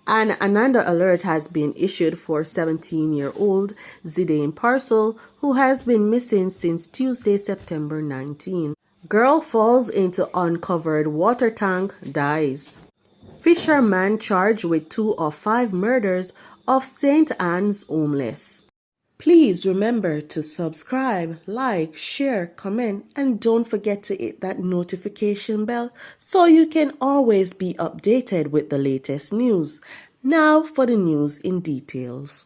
An another alert has been issued for 17-year-old Zidane Parcel, who has been missing since Tuesday, September 19. Girl falls into uncovered water tank, dies. Fisherman charged with 2 of 5 murders of St. Anne's homeless. Please remember to subscribe, like, share, comment, and don't forget to hit that notification bell so you can always be updated with the latest news. Now for the news in details.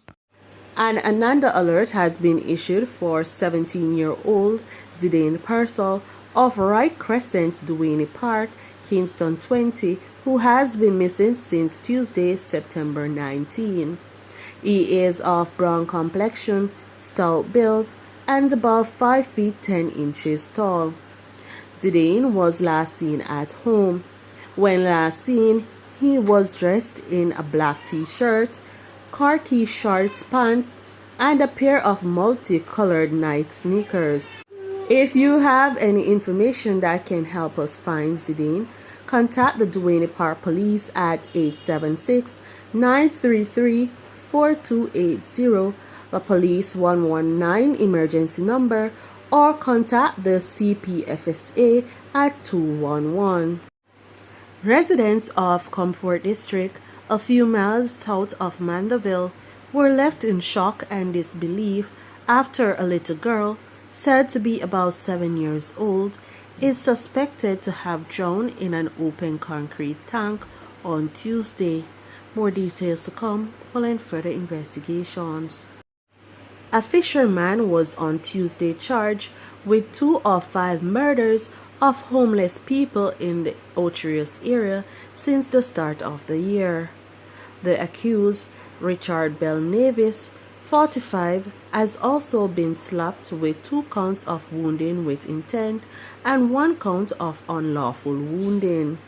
An Ananda alert has been issued for 17-year-old Zidane Purcell of Wright Crescent, Duane Park, Kingston 20, who has been missing since Tuesday, September 19. He is of brown complexion, stout build, and above 5 feet 10 inches tall. Zidane was last seen at home. When last seen, he was dressed in a black t-shirt, khaki shorts pants, and a pair of multicolored Nike sneakers. If you have any information that can help us find Zidane, contact the Duane Park Police at 876-933-4280, the Police 119 emergency number, or contact the CPFSA at 211. Residents of Comfort District, a few miles south of Mandeville, were left in shock and disbelief after a little girl, said to be about 7 years old, is suspected to have drowned in an open concrete tank on Tuesday. More details to come following further investigations. A fisherman was on Tuesday charged with 2 of 5 murders of homeless people in the Ocherius area since the start of the year. The accused, Richard Bell Navis, 45, has also been slapped with 2 counts of wounding with intent and 1 count of unlawful wounding.